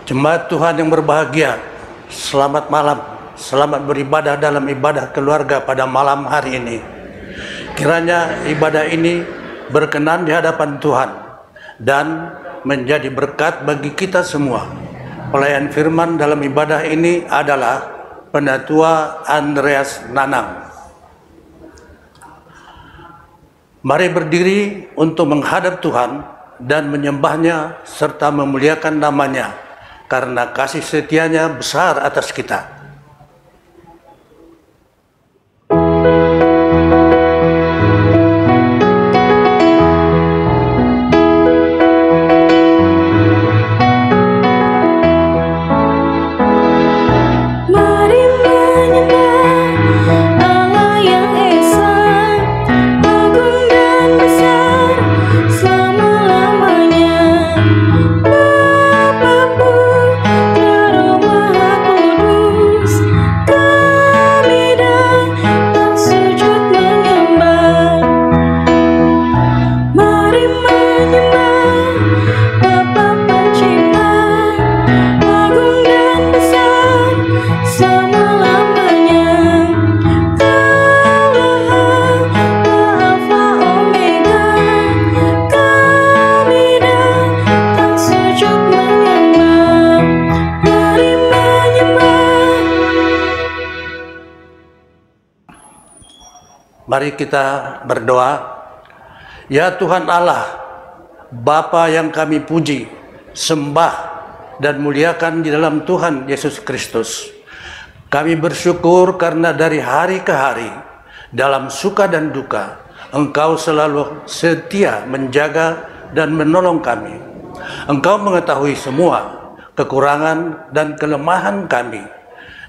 Jemaat Tuhan yang berbahagia, selamat malam, selamat beribadah dalam ibadah keluarga pada malam hari ini. Kiranya ibadah ini berkenan di hadapan Tuhan dan menjadi berkat bagi kita semua. Pelayan firman dalam ibadah ini adalah Penatua Andreas Nanang. Mari berdiri untuk menghadap Tuhan dan menyembahnya serta memuliakan namanya, karena kasih setianya besar atas kita. Mari kita berdoa. Ya Tuhan Allah, Bapa yang kami puji, sembah, dan muliakan di dalam Tuhan Yesus Kristus. Kami bersyukur karena dari hari ke hari, dalam suka dan duka, Engkau selalu setia menjaga dan menolong kami. Engkau mengetahui semua kekurangan dan kelemahan kami,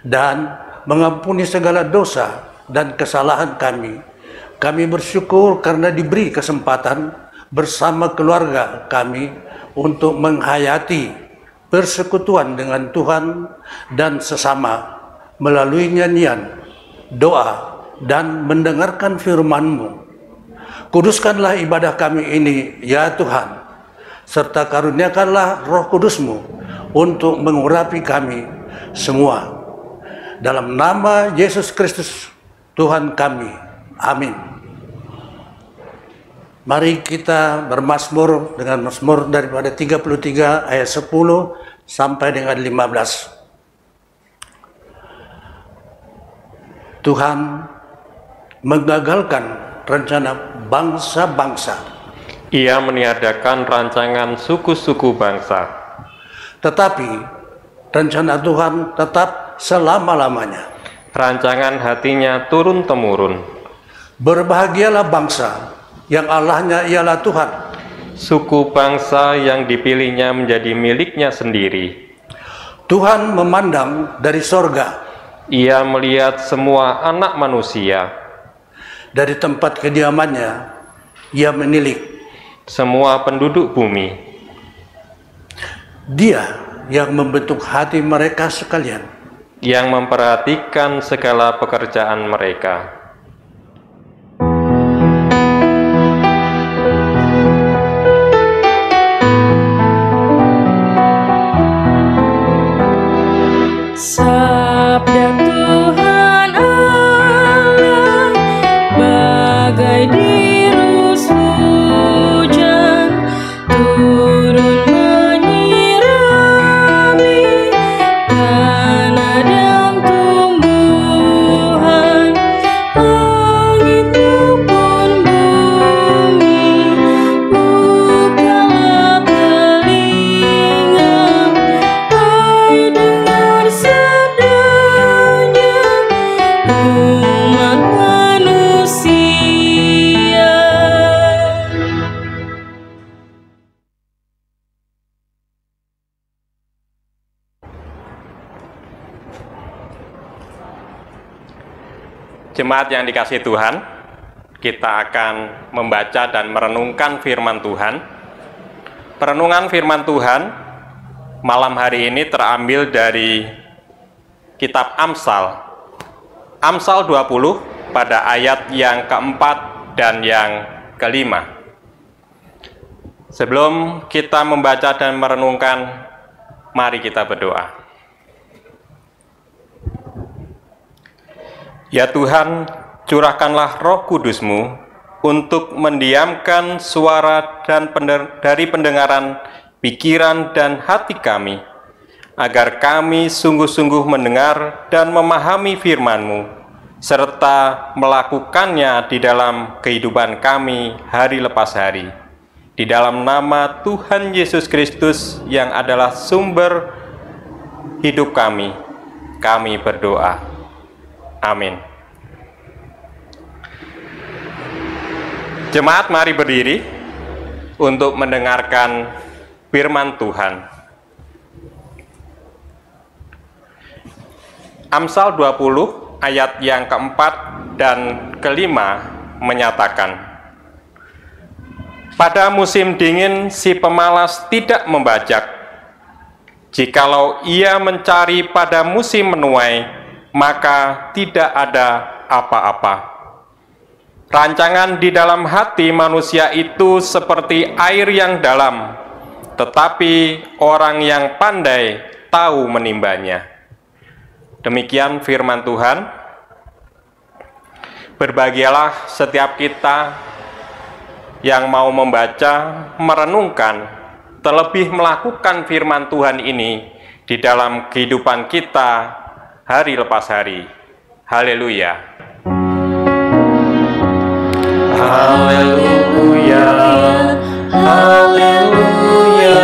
dan mengampuni segala dosa dan kesalahan kami. Kami bersyukur karena diberi kesempatan bersama keluarga kami untuk menghayati persekutuan dengan Tuhan dan sesama melalui nyanyian, doa, dan mendengarkan firman-Mu. Kuduskanlah ibadah kami ini, ya Tuhan, serta karuniakanlah Roh Kudus-Mu untuk mengurapi kami semua. Dalam nama Yesus Kristus, Tuhan kami. Amin. Mari kita bermazmur dengan mazmur daripada 33 ayat 10 sampai dengan 15. Tuhan menggagalkan rencana bangsa-bangsa. Ia meniadakan rancangan suku-suku bangsa. Tetapi rencana Tuhan tetap selama-lamanya. Rancangan hatinya turun-temurun. Berbahagialah bangsa yang Allahnya ialah Tuhan. Suku bangsa yang dipilihnya menjadi miliknya sendiri. Tuhan memandang dari sorga. Ia melihat semua anak manusia. Dari tempat kediamannya, ia menilik semua penduduk bumi. Dia yang membentuk hati mereka sekalian, yang memperhatikan segala pekerjaan mereka. Sabda Tuhan Allah bagai dirus hujan turun menyirami tanah dan tumbuhan. Jemaat yang dikasihi Tuhan, kita akan membaca dan merenungkan firman Tuhan. Perenungan firman Tuhan malam hari ini terambil dari kitab Amsal. Amsal 20 pada ayat yang keempat dan yang kelima. Sebelum kita membaca dan merenungkan, mari kita berdoa. Ya Tuhan, curahkanlah Roh Kudus-Mu untuk mendiamkan suara dan dari pendengaran pikiran dan hati kami, agar kami sungguh-sungguh mendengar dan memahami firman-Mu, serta melakukannya di dalam kehidupan kami hari lepas hari. Di dalam nama Tuhan Yesus Kristus yang adalah sumber hidup kami berdoa. Amin. Jemaat, mari berdiri untuk mendengarkan firman Tuhan. Amsal 20 ayat yang keempat dan kelima menyatakan, pada musim dingin si pemalas tidak membajak. Jikalau ia mencari pada musim menuai, maka tidak ada apa-apa. Rancangan di dalam hati manusia itu seperti air yang dalam, tetapi orang yang pandai tahu menimbanya. Demikian firman Tuhan. Berbahagialah setiap kita yang mau membaca, merenungkan, terlebih melakukan firman Tuhan ini di dalam kehidupan kita hari lepas hari. Haleluya. Haleluya. Haleluya.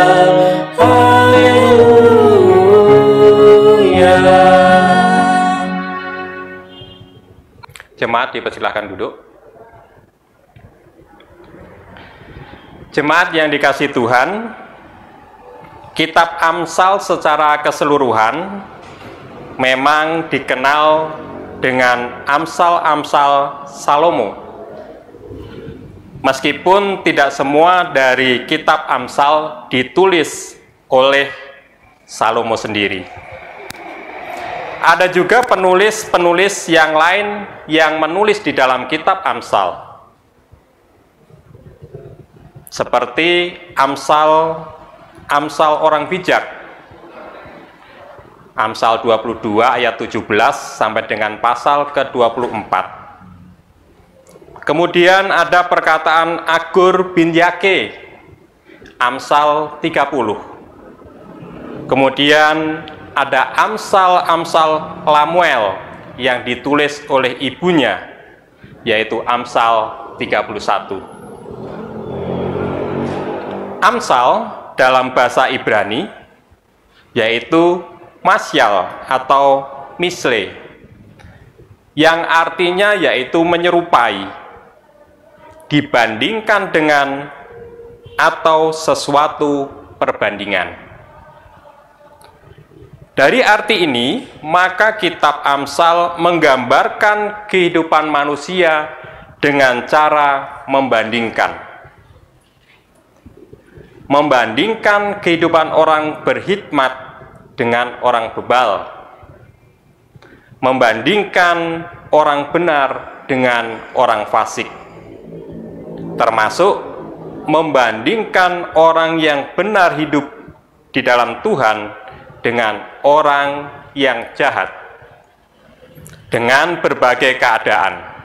Haleluya. Jemaat dipersilahkan duduk. Jemaat yang dikasihi Tuhan, kitab Amsal secara keseluruhan memang dikenal dengan Amsal-Amsal Salomo. Meskipun tidak semua dari kitab Amsal ditulis oleh Salomo sendiri. Ada juga penulis-penulis yang lain yang menulis di dalam kitab Amsal. Seperti Amsal orang bijak. Amsal 22 ayat 17 sampai dengan pasal ke-24. Kemudian ada perkataan Agur bin Yake, Amsal 30. Kemudian ada Amsal Lamuel yang ditulis oleh ibunya, yaitu Amsal 31. Amsal dalam bahasa Ibrani yaitu masyal atau misle, yang artinya yaitu menyerupai, dibandingkan dengan, atau sesuatu perbandingan. Dari arti ini, maka kitab Amsal menggambarkan kehidupan manusia dengan cara membandingkan kehidupan orang berhikmat dengan orang bebal, membandingkan orang benar dengan orang fasik, termasuk membandingkan orang yang benar hidup di dalam Tuhan dengan orang yang jahat, dengan berbagai keadaan.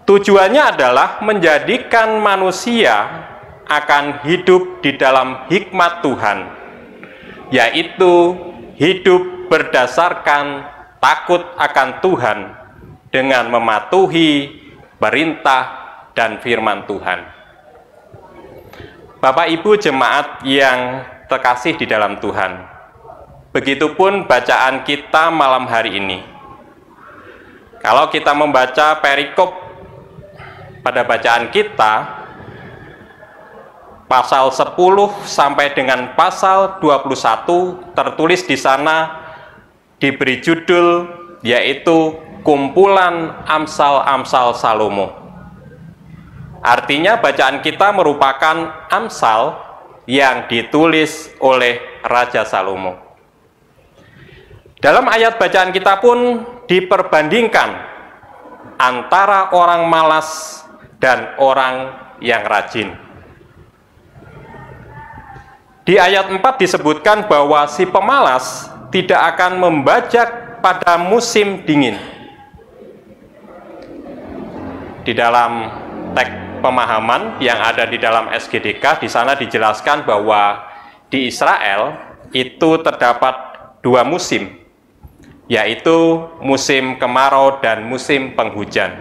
Tujuannya adalah menjadikan manusia akan hidup di dalam hikmat Tuhan, yaitu hidup berdasarkan takut akan Tuhan dengan mematuhi perintah dan firman Tuhan. Bapak Ibu jemaat yang terkasih di dalam Tuhan, begitupun bacaan kita malam hari ini. Kalau kita membaca perikop pada bacaan kita, pasal 10 sampai dengan pasal 21 tertulis di sana diberi judul yaitu kumpulan Amsal-Amsal Salomo. Artinya bacaan kita merupakan Amsal yang ditulis oleh Raja Salomo. Dalam ayat bacaan kita pun diperbandingkan antara orang malas dan orang yang rajin. Di ayat 4 disebutkan bahwa si pemalas tidak akan membajak pada musim dingin. Di dalam teks pemahaman yang ada di dalam SGDK, di sana dijelaskan bahwa di Israel itu terdapat 2 musim, yaitu musim kemarau dan musim penghujan.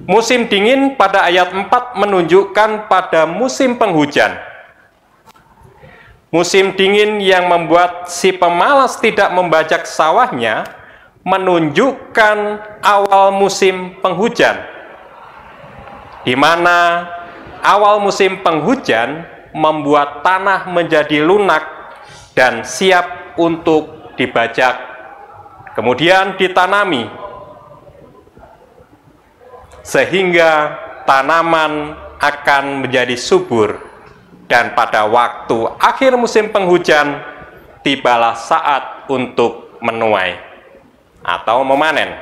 Musim dingin pada ayat 4 menunjukkan pada musim penghujan. Musim dingin yang membuat si pemalas tidak membajak sawahnya menunjukkan awal musim penghujan, di mana awal musim penghujan membuat tanah menjadi lunak dan siap untuk dibajak, kemudian ditanami, sehingga tanaman akan menjadi subur. Dan pada waktu akhir musim penghujan, tibalah saat untuk menuai atau memanen,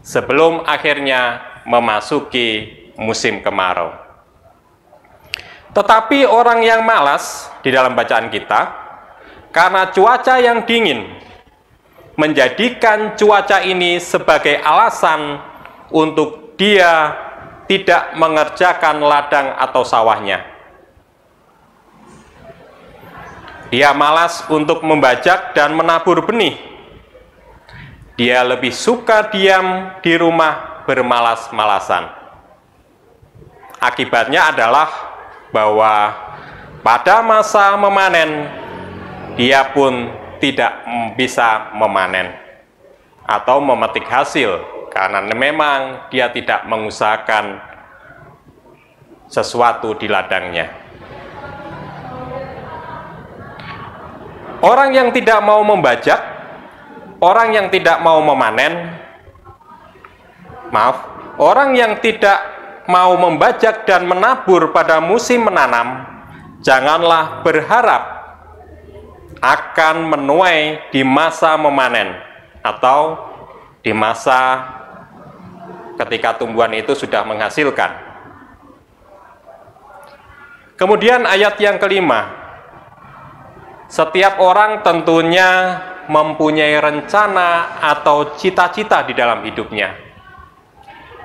sebelum akhirnya memasuki musim kemarau. Tetapi orang yang malas di dalam bacaan kita, karena cuaca yang dingin, menjadikan cuaca ini sebagai alasan untuk dia tidak mengerjakan ladang atau sawahnya. Dia malas untuk membajak dan menabur benih. Dia lebih suka diam di rumah bermalas-malasan. Akibatnya adalah bahwa pada masa memanen, dia pun tidak bisa memanen atau memetik hasil, karena memang dia tidak mengusahakan sesuatu di ladangnya. Orang yang tidak mau membajak, orang yang tidak mau memanen, orang yang tidak mau membajak dan menabur pada musim menanam, janganlah berharap akan menuai di masa memanen atau di masa ketika tumbuhan itu sudah menghasilkan. Kemudian ayat yang kelima, setiap orang tentunya mempunyai rencana atau cita-cita di dalam hidupnya.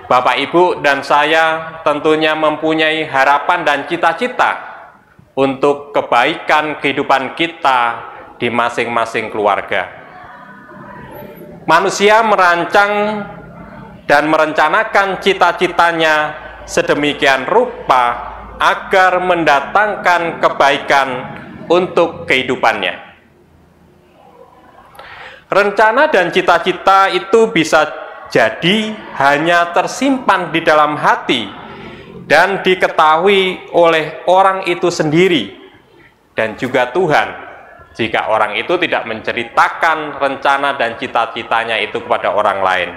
Bapak, Ibu, dan saya tentunya mempunyai harapan dan cita-cita untuk kebaikan kehidupan kita di masing-masing keluarga. Manusia merancang dan merencanakan cita-citanya sedemikian rupa agar mendatangkan kebaikan untuk kehidupannya. Rencana dan cita-cita itu bisa jadi hanya tersimpan di dalam hati dan diketahui oleh orang itu sendiri dan juga Tuhan, jika orang itu tidak menceritakan rencana dan cita-citanya itu kepada orang lain.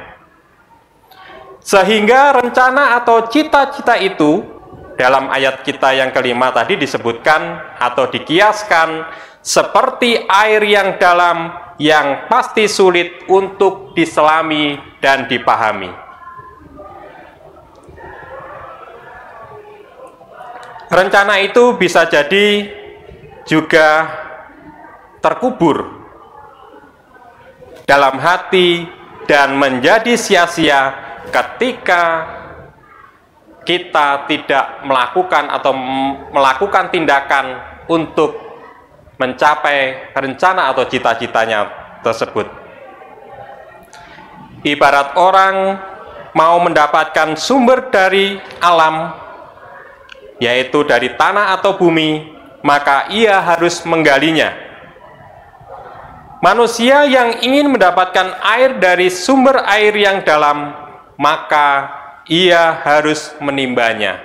Sehingga rencana atau cita-cita itu dalam ayat kita yang kelima tadi disebutkan atau dikiaskan seperti air yang dalam yang pasti sulit untuk diselami dan dipahami. Rencana itu bisa jadi juga terkubur dalam hati dan menjadi sia-sia ketika kita tidak melakukan atau melakukan tindakan untuk mencapai rencana atau cita-citanya tersebut. Ibarat orang mau mendapatkan sumber dari alam, yaitu dari tanah atau bumi, maka ia harus menggalinya. Manusia yang ingin mendapatkan air dari sumber air yang dalam, maka ia harus menimbanya.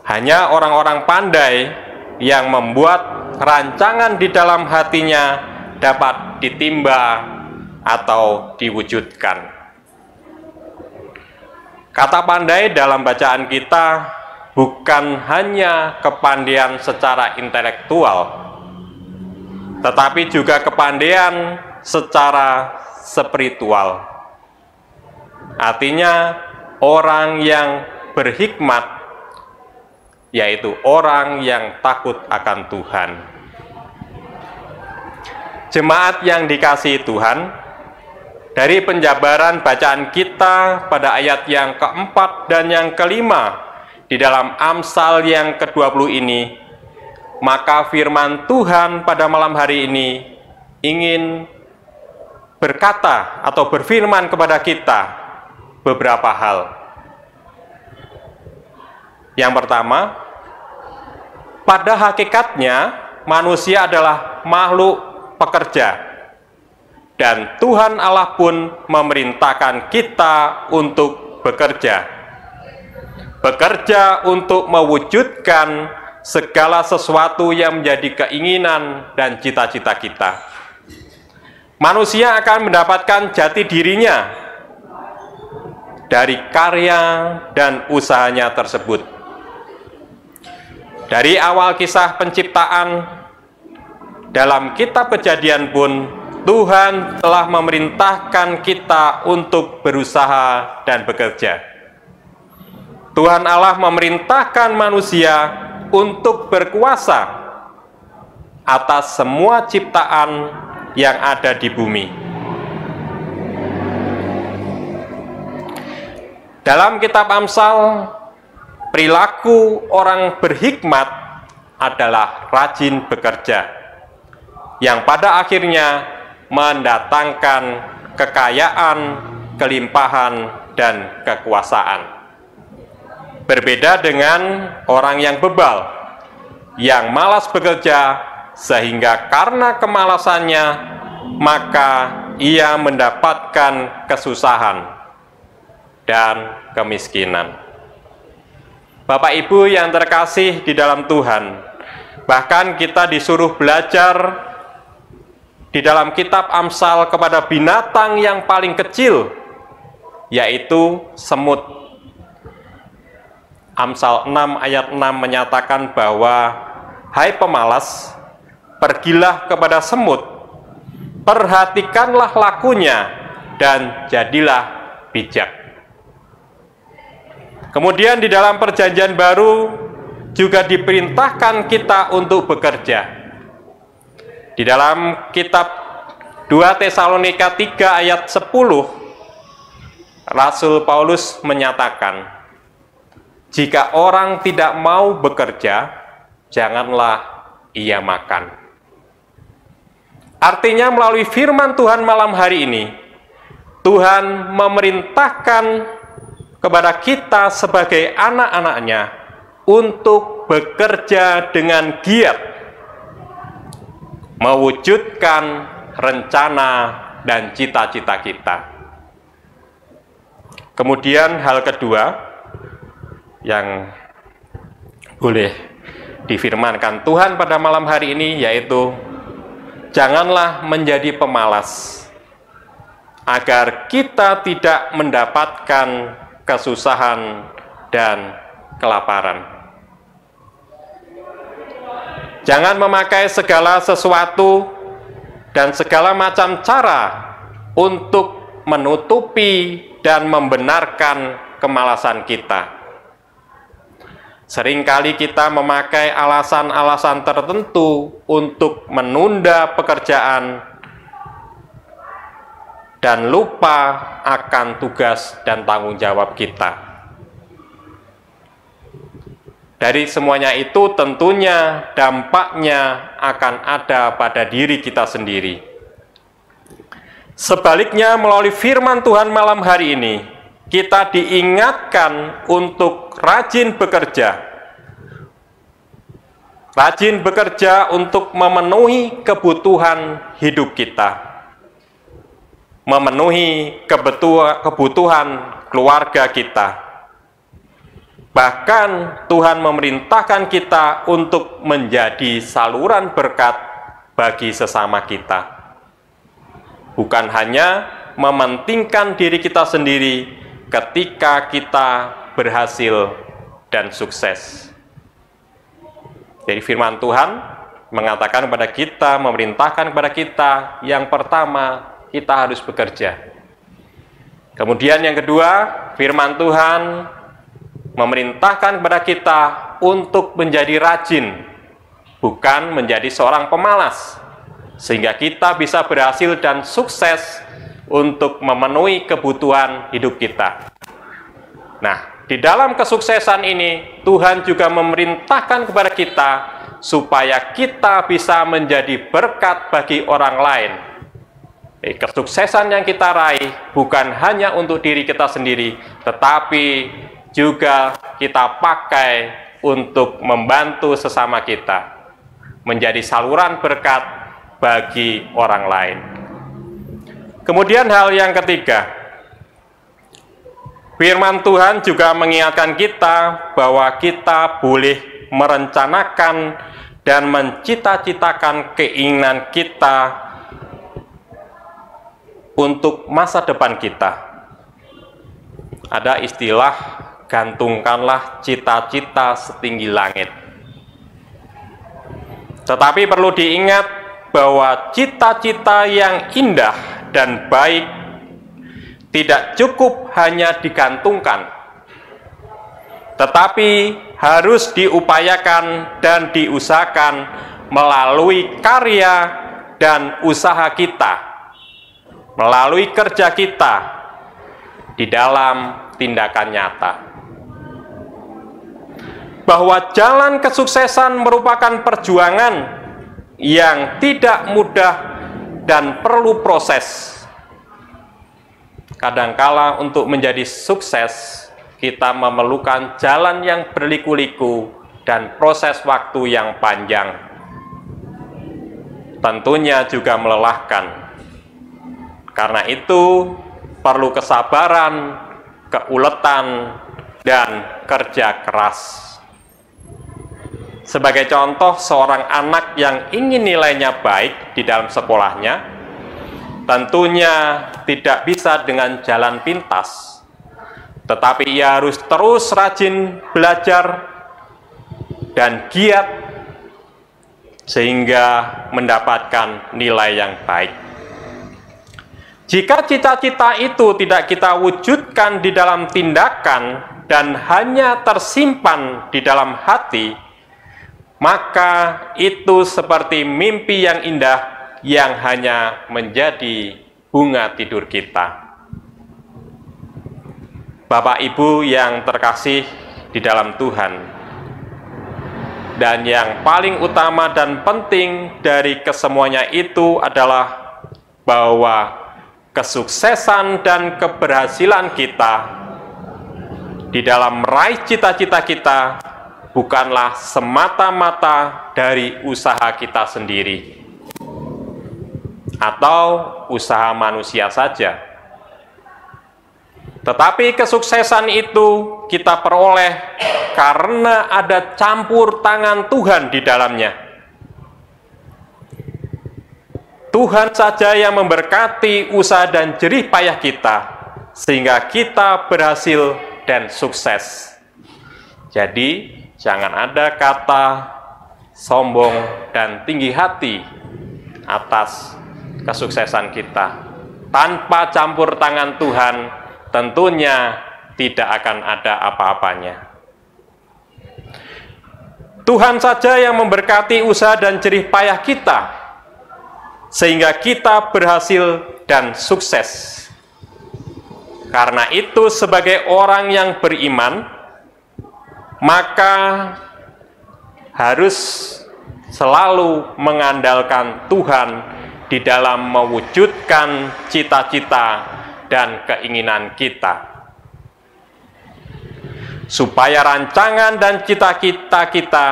Hanya orang-orang pandai yang membuat rancangan di dalam hatinya dapat ditimba atau diwujudkan. Kata pandai dalam bacaan kita bukan hanya kepandaian secara intelektual, tetapi juga kepandaian secara spiritual. Artinya orang yang berhikmat, yaitu orang yang takut akan Tuhan. Jemaat yang dikasihi Tuhan, dari penjabaran bacaan kita pada ayat yang keempat dan yang kelima di dalam Amsal yang ke-20 ini, maka firman Tuhan pada malam hari ini ingin berkata atau berfirman kepada kita beberapa hal. Yang pertama, pada hakikatnya manusia adalah makhluk pekerja, dan Tuhan Allah pun memerintahkan kita untuk bekerja. Bekerja untuk mewujudkan segala sesuatu yang menjadi keinginan dan cita-cita kita. Manusia akan mendapatkan jati dirinya dari karya dan usahanya tersebut. Dari awal kisah penciptaan, dalam kitab Kejadian pun Tuhan telah memerintahkan kita untuk berusaha dan bekerja. Tuhan Allah memerintahkan manusia untuk berkuasa atas semua ciptaan yang ada di bumi. Dalam kitab Amsal, perilaku orang berhikmat adalah rajin bekerja, yang pada akhirnya mendatangkan kekayaan, kelimpahan, dan kekuasaan. Berbeda dengan orang yang bebal, yang malas bekerja, sehingga karena kemalasannya, maka ia mendapatkan kesusahan dan kemiskinan. Bapak Ibu yang terkasih di dalam Tuhan, bahkan kita disuruh belajar di dalam kitab Amsal kepada binatang yang paling kecil, yaitu semut. Amsal 6 ayat 6 menyatakan bahwa, hai pemalas, pergilah kepada semut, perhatikanlah lakunya, dan jadilah bijak. Kemudian di dalam Perjanjian Baru juga diperintahkan kita untuk bekerja. Di dalam kitab 2 Tesalonika 3 ayat 10, Rasul Paulus menyatakan, jika orang tidak mau bekerja, janganlah ia makan. Artinya melalui firman Tuhan malam hari ini, Tuhan memerintahkan kepada kita sebagai anak-anaknya untuk bekerja dengan giat, mewujudkan rencana dan cita-cita kita. Kemudian hal kedua yang boleh difirmankan Tuhan pada malam hari ini, yaitu janganlah menjadi pemalas, agar kita tidak mendapatkan kesusahan dan kelaparan. Jangan memakai segala sesuatu dan segala macam cara untuk menutupi dan membenarkan kemalasan kita. Seringkali kita memakai alasan-alasan tertentu untuk menunda pekerjaan dan lupa akan tugas dan tanggung jawab kita. Dari semuanya itu tentunya dampaknya akan ada pada diri kita sendiri. Sebaliknya, melalui firman Tuhan malam hari ini, kita diingatkan untuk rajin bekerja. Rajin bekerja untuk memenuhi kebutuhan hidup kita, memenuhi kebutuhan keluarga kita. Bahkan Tuhan memerintahkan kita untuk menjadi saluran berkat bagi sesama kita. bukan hanya mementingkan diri kita sendiri ketika kita berhasil dan sukses. Jadi firman Tuhan mengatakan kepada kita, memerintahkan kepada kita, yang pertama, kita harus bekerja. Kemudian yang kedua, firman Tuhan memerintahkan kepada kita untuk menjadi rajin, bukan menjadi seorang pemalas, sehingga kita bisa berhasil dan sukses untuk memenuhi kebutuhan hidup kita. Nah, di dalam kesuksesan ini, Tuhan juga memerintahkan kepada kita supaya kita bisa menjadi berkat bagi orang lain. Kesuksesan yang kita raih bukan hanya untuk diri kita sendiri, tetapi juga kita pakai untuk membantu sesama kita, menjadi saluran berkat bagi orang lain. Kemudian hal yang ketiga, firman Tuhan juga mengingatkan kita bahwa kita boleh merencanakan dan mencita-citakan keinginan kita untuk masa depan kita. Ada istilah, gantungkanlah cita-cita setinggi langit. Tetapi perlu diingat bahwa cita-cita yang indah dan baik tidak cukup hanya digantungkan, tetapi harus diupayakan dan diusahakan melalui karya dan usaha kita, melalui kerja kita di dalam tindakan nyata. Bahwa jalan kesuksesan merupakan perjuangan yang tidak mudah dan perlu proses. Kadangkala untuk menjadi sukses, kita memerlukan jalan yang berliku-liku dan proses waktu yang panjang. Tentunya juga melelahkan. Karena itu perlu kesabaran, keuletan, dan kerja keras. Sebagai contoh, seorang anak yang ingin nilainya baik di dalam sekolahnya, tentunya tidak bisa dengan jalan pintas, tetapi ia harus terus rajin belajar dan giat sehingga mendapatkan nilai yang baik. Jika cita-cita itu tidak kita wujudkan di dalam tindakan dan hanya tersimpan di dalam hati, maka itu seperti mimpi yang indah yang hanya menjadi bunga tidur kita. Bapak Ibu yang terkasih di dalam Tuhan, dan yang paling utama dan penting dari kesemuanya itu adalah bahwa kesuksesan dan keberhasilan kita di dalam meraih cita-cita kita bukanlah semata-mata dari usaha kita sendiri atau usaha manusia saja. Tetapi kesuksesan itu kita peroleh karena ada campur tangan Tuhan di dalamnya. Tuhan saja yang memberkati usaha dan jerih payah kita, sehingga kita berhasil dan sukses. Jadi, jangan ada kata sombong dan tinggi hati atas kesuksesan kita. Tanpa campur tangan Tuhan, tentunya tidak akan ada apa-apanya. Tuhan saja yang memberkati usaha dan jerih payah kita, sehingga kita berhasil dan sukses. Karena itu, sebagai orang yang beriman, maka harus selalu mengandalkan Tuhan di dalam mewujudkan cita-cita dan keinginan kita, supaya rancangan dan cita-cita kita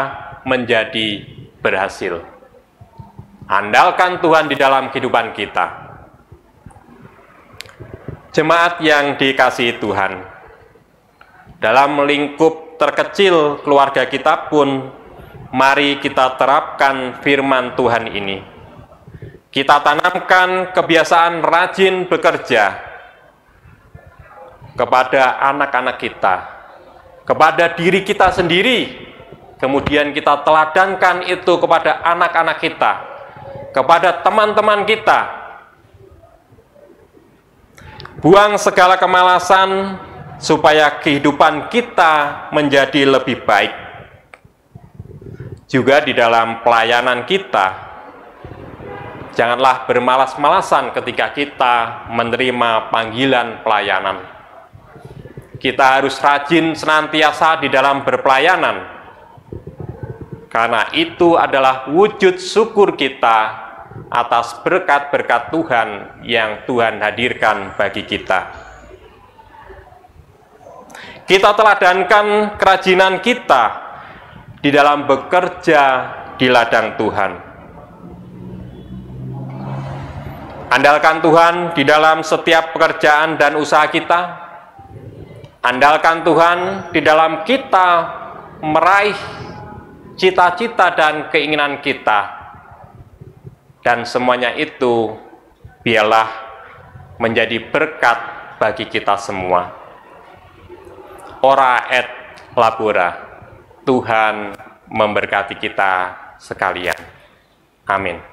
menjadi berhasil. Andalkan Tuhan di dalam kehidupan kita. Jemaat yang dikasihi Tuhan, dalam lingkup terkecil keluarga kita pun, mari kita terapkan firman Tuhan ini. Kita tanamkan kebiasaan rajin bekerja kepada anak-anak kita, kepada diri kita sendiri, kemudian kita teladankan itu kepada anak-anak kita, kepada teman-teman kita. Buang segala kemalasan supaya kehidupan kita menjadi lebih baik. Juga di dalam pelayanan kita, janganlah bermalas-malasan ketika kita menerima panggilan pelayanan. Kita harus rajin senantiasa di dalam berpelayanan, karena itu adalah wujud syukur kita atas berkat-berkat Tuhan yang Tuhan hadirkan bagi kita. Kita teladankan kerajinan kita di dalam bekerja di ladang Tuhan. Andalkan Tuhan di dalam setiap pekerjaan dan usaha kita. Andalkan Tuhan di dalam kita meraih cita-cita dan keinginan kita. Dan semuanya itu biarlah menjadi berkat bagi kita semua. Ora et labora. Tuhan memberkati kita sekalian. Amin.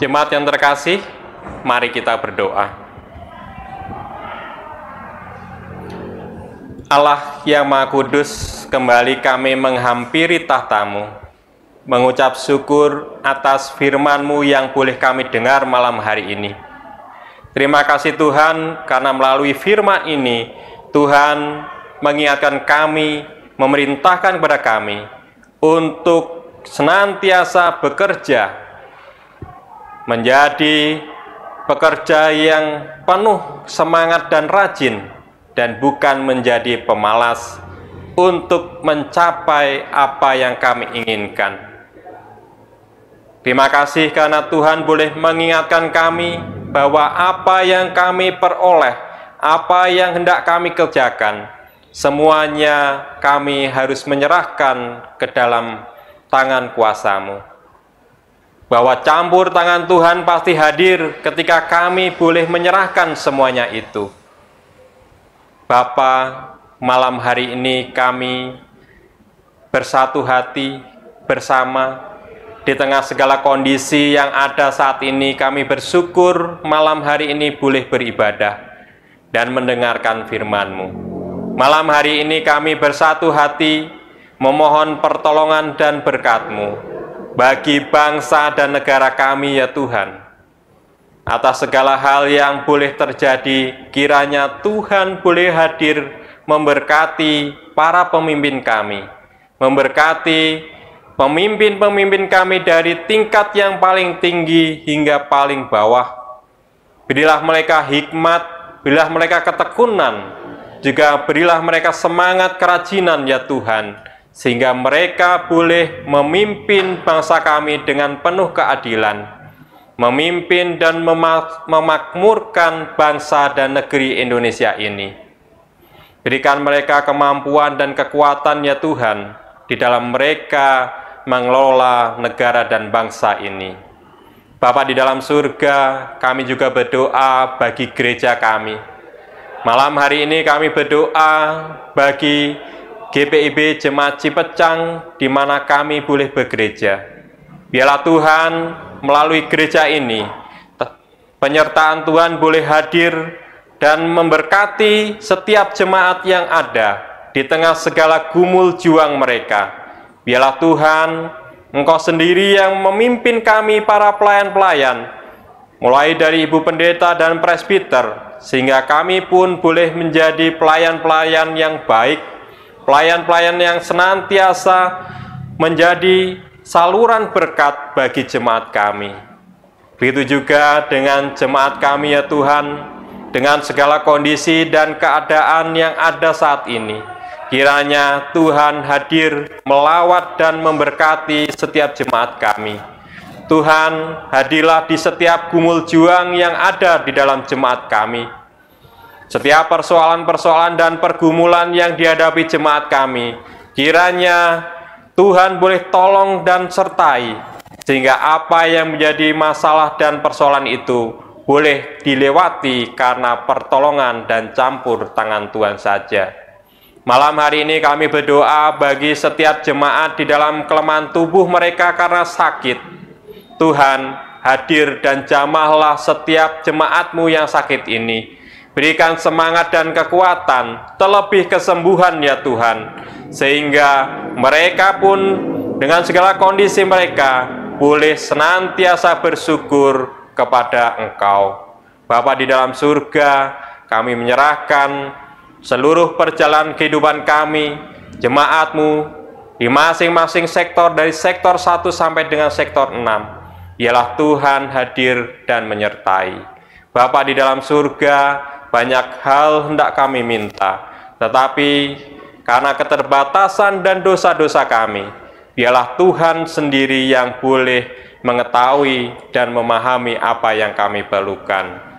Jemaat yang terkasih, mari kita berdoa. Allah yang Maha Kudus, kembali kami menghampiri tahta-Mu, mengucap syukur atas firman-Mu yang boleh kami dengar malam hari ini. Terima kasih Tuhan, karena melalui firman ini, Tuhan mengingatkan kami, memerintahkan kepada kami, untuk senantiasa bekerja, menjadi pekerja yang penuh semangat dan rajin, dan bukan menjadi pemalas untuk mencapai apa yang kami inginkan. Terima kasih karena Tuhan boleh mengingatkan kami bahwa apa yang kami peroleh, apa yang hendak kami kerjakan, semuanya kami harus menyerahkan ke dalam tangan kuasa-Mu. Bahwa campur tangan Tuhan pasti hadir ketika kami boleh menyerahkan semuanya itu. Bapa, malam hari ini kami bersatu hati bersama. Di tengah segala kondisi yang ada saat ini, kami bersyukur malam hari ini boleh beribadah dan mendengarkan firman-Mu. Malam hari ini kami bersatu hati memohon pertolongan dan berkat-Mu bagi bangsa dan negara kami, ya Tuhan. Atas segala hal yang boleh terjadi, kiranya Tuhan boleh hadir memberkati para pemimpin kami, memberkati pemimpin-pemimpin kami dari tingkat yang paling tinggi hingga paling bawah. Berilah mereka hikmat, berilah mereka ketekunan, juga berilah mereka semangat kerajinan, ya Tuhan, sehingga mereka boleh memimpin bangsa kami dengan penuh keadilan, memimpin dan memakmurkan bangsa dan negeri Indonesia ini. Berikan mereka kemampuan dan kekuatan ya Tuhan, di dalam mereka mengelola negara dan bangsa ini. Bapa di dalam surga, kami juga berdoa bagi gereja kami. Malam hari ini kami berdoa bagi GPIB Jemaat Cipecang, di mana kami boleh bergereja. Biarlah Tuhan melalui gereja ini, penyertaan Tuhan boleh hadir dan memberkati setiap jemaat yang ada di tengah segala gumul juang mereka. Biarlah Tuhan, Engkau sendiri yang memimpin kami para pelayan-pelayan, mulai dari Ibu Pendeta dan Presbiter, sehingga kami pun boleh menjadi pelayan-pelayan yang baik, pelayan-pelayan yang senantiasa menjadi saluran berkat bagi jemaat kami. Begitu juga dengan jemaat kami ya Tuhan, dengan segala kondisi dan keadaan yang ada saat ini. Kiranya Tuhan hadir melawat dan memberkati setiap jemaat kami. Tuhan, hadirlah di setiap gumul juang yang ada di dalam jemaat kami. Setiap persoalan-persoalan dan pergumulan yang dihadapi jemaat kami, kiranya Tuhan boleh tolong dan sertai, sehingga apa yang menjadi masalah dan persoalan itu boleh dilewati karena pertolongan dan campur tangan Tuhan saja. Malam hari ini kami berdoa bagi setiap jemaat di dalam kelemahan tubuh mereka karena sakit. Tuhan, hadir dan jamahlah setiap jemaat-Mu yang sakit ini. Berikan semangat dan kekuatan, terlebih kesembuhan ya Tuhan, sehingga mereka pun dengan segala kondisi mereka boleh senantiasa bersyukur kepada Engkau. Bapa di dalam surga, kami menyerahkan seluruh perjalanan kehidupan kami, jemaat-Mu, di masing-masing sektor dari sektor 1 sampai dengan sektor 6. Biarlah Tuhan hadir dan menyertai. Bapa di dalam surga, banyak hal hendak kami minta, tetapi karena keterbatasan dan dosa-dosa kami, biarlah Tuhan sendiri yang boleh mengetahui dan memahami apa yang kami perlukan.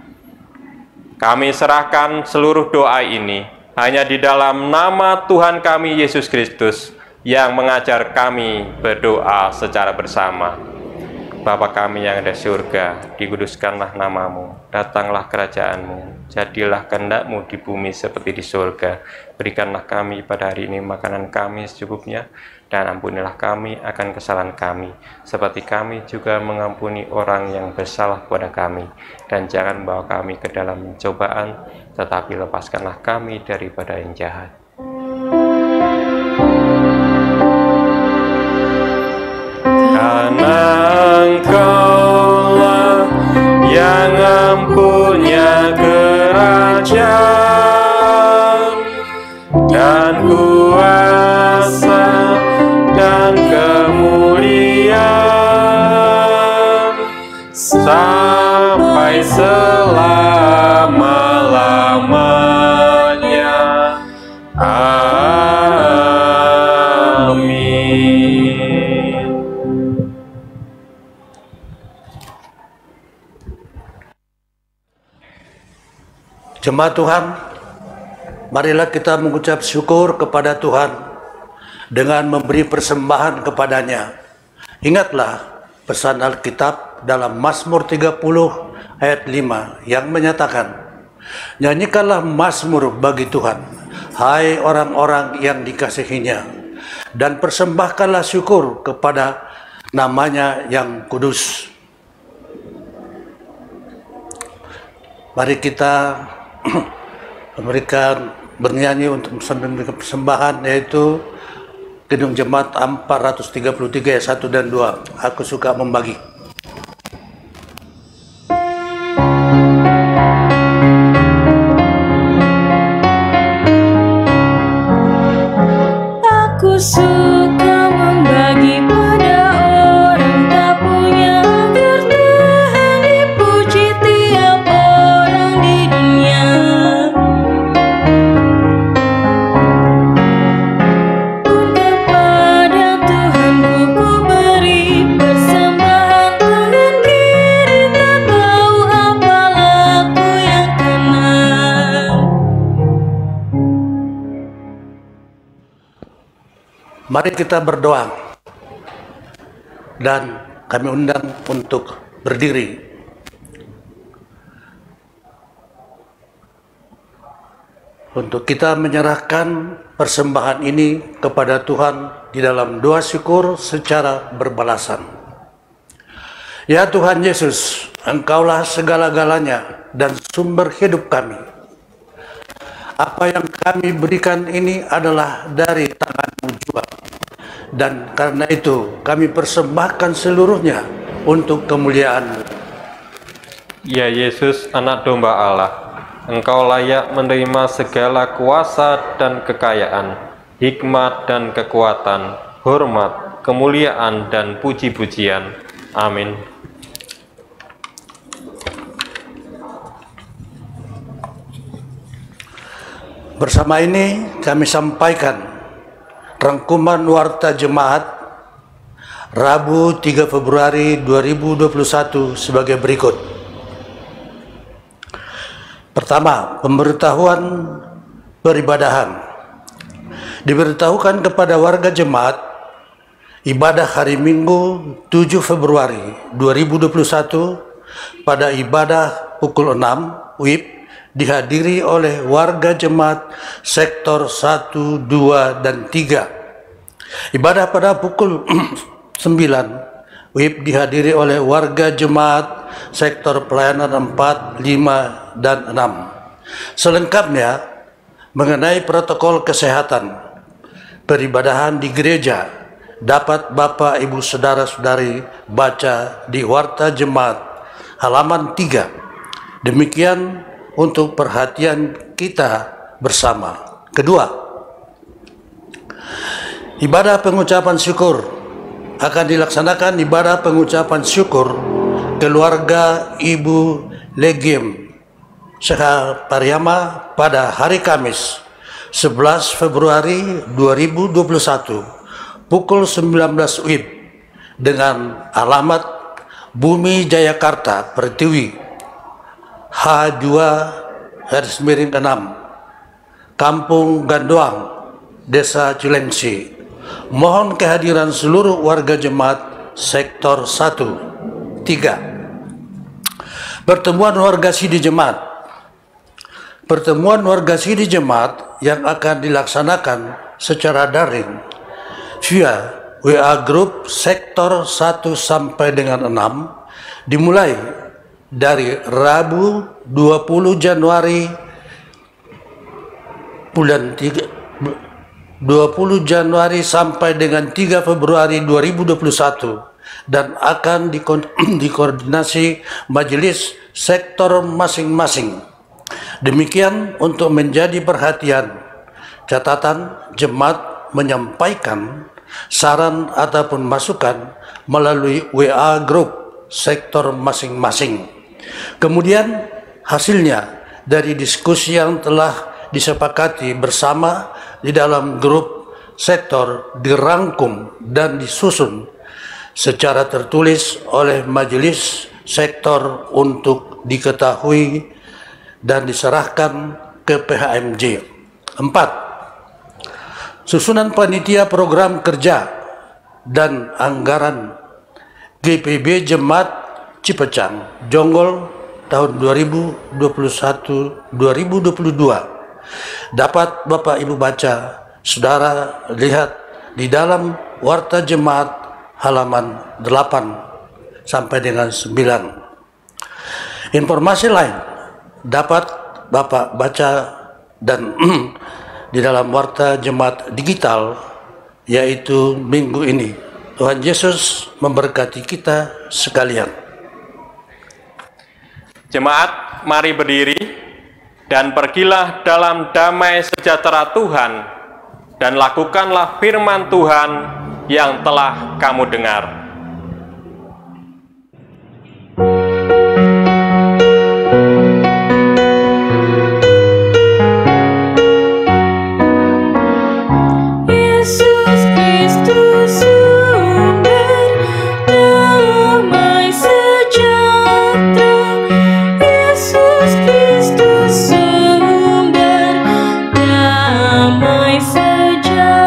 Kami serahkan seluruh doa ini hanya di dalam nama Tuhan kami Yesus Kristus yang mengajar kami berdoa secara bersama. Bapa kami yang ada di surga, dikuduskanlah namamu, datanglah kerajaan-Mu, jadilah kehendak-Mu di bumi seperti di surga. Berikanlah kami pada hari ini makanan kami secukupnya, dan ampunilah kami akan kesalahan kami, seperti kami juga mengampuni orang yang bersalah kepada kami. Dan jangan bawa kami ke dalam pencobaan, tetapi lepaskanlah kami daripada yang jahat. Karena Engkaulah yang mempunyai kerajaan dan kuasa dan kemuliaan sampai selama-lamanya. Amin. Jemaat Tuhan, marilah kita mengucap syukur kepada Tuhan dengan memberi persembahan kepadanya. Ingatlah pesan Alkitab dalam Mazmur 30 ayat 5 yang menyatakan, nyanyikanlah mazmur bagi Tuhan, hai orang-orang yang dikasihinya, dan persembahkanlah syukur kepada namanya yang kudus. Mari kita memberikan bernyanyi untuk memberikan persembahan, yaitu Kidung Jemaat 433 ayat 1 dan 2. Aku suka membagi. Aku suka membagi pada orang tak punya, agar Tuhan dipuji tiap orang di dunia. Pun kepada Tuhanku ku beri persembahan, tangan kiri tak tahu apa laku yang kanan. Mari kita berdoa dan kami undang untuk berdiri. Untuk kita menyerahkan persembahan ini kepada Tuhan di dalam doa syukur secara berbalasan. Ya Tuhan Yesus, Engkaulah segala-galanya dan sumber hidup kami. Apa yang kami berikan ini adalah dari tangan-Mu jua. Dan karena itu kami persembahkan seluruhnya untuk kemuliaan-Mu. Ya Yesus, Anak Domba Allah, Engkau layak menerima segala kuasa dan kekayaan, hikmat dan kekuatan, hormat, kemuliaan dan puji-pujian. Amin. Bersama ini kami sampaikan rangkuman Warta Jemaat Rabu 3 Februari 2021 sebagai berikut. Pertama, pemberitahuan peribadahan. Diberitahukan kepada warga jemaat ibadah hari Minggu 7 Februari 2021 pada ibadah pukul 6 WIB dihadiri oleh warga jemaat sektor 1, 2, dan 3. Ibadah pada pukul 9 WIB dihadiri oleh warga jemaat sektor pelayanan 4, 5, dan 6. Selengkapnya mengenai protokol kesehatan peribadahan di gereja dapat Bapak Ibu Saudara-saudari baca di Warta Jemaat halaman 3. Demikian untuk perhatian kita bersama. Kedua, ibadah pengucapan syukur akan dilaksanakan. Ibadah pengucapan syukur keluarga Ibu Legiem Syekha Pariama pada hari Kamis 11 Februari 2021 pukul 19 WIB dengan alamat Bumi Jayakarta Pertiwi H2/6 Kampung Gandoang, Desa Cilengsi. Mohon kehadiran seluruh warga jemaat sektor 1, 3. Pertemuan warga Sidi Jemaat. Pertemuan warga Sidi Jemaat yang akan dilaksanakan secara daring via WA Group sektor 1 sampai dengan 6 dimulai dari Rabu 20 Januari sampai dengan 3 Februari 2021 dan akan dikoordinasi majelis sektor masing-masing. Demikian untuk menjadi perhatian. Catatan, jemaat menyampaikan saran ataupun masukan melalui WA Group sektor masing-masing. Kemudian hasilnya dari diskusi yang telah disepakati bersama di dalam grup sektor dirangkum dan disusun secara tertulis oleh majelis sektor untuk diketahui dan diserahkan ke PHMJ. 4. Susunan panitia program kerja dan anggaran GPB Jemaat Cipecang, Jonggol tahun 2021-2022 dapat Bapak Ibu baca, Saudara lihat di dalam Warta Jemaat halaman 8 sampai dengan 9. Informasi lain dapat Bapak baca dan di dalam Warta Jemaat digital, yaitu minggu ini. Tuhan Yesus memberkati kita sekalian. Jemaat, mari berdiri dan pergilah dalam damai sejahtera Tuhan dan lakukanlah firman Tuhan yang telah kamu dengar. Yesus Kristus sumber damai sejahtera. Yesus Kristus sumber damai sejahtera.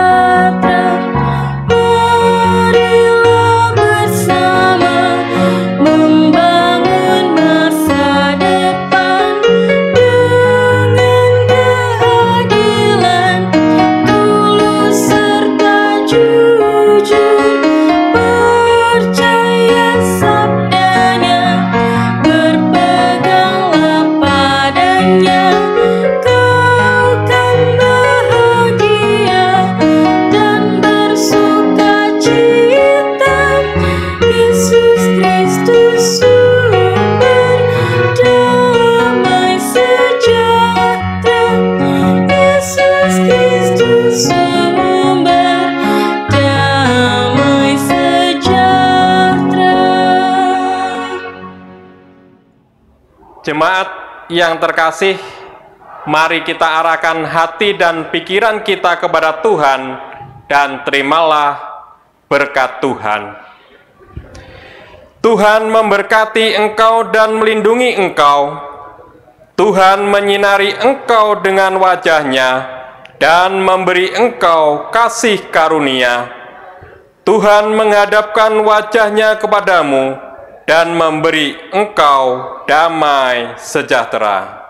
Jemaat yang terkasih, mari kita arahkan hati dan pikiran kita kepada Tuhan dan terimalah berkat Tuhan. Tuhan memberkati engkau dan melindungi engkau. Tuhan menyinari engkau dengan wajah-Nya dan memberi engkau kasih karunia. Tuhan menghadapkan wajah-Nya kepadamu dan memberi engkau damai sejahtera.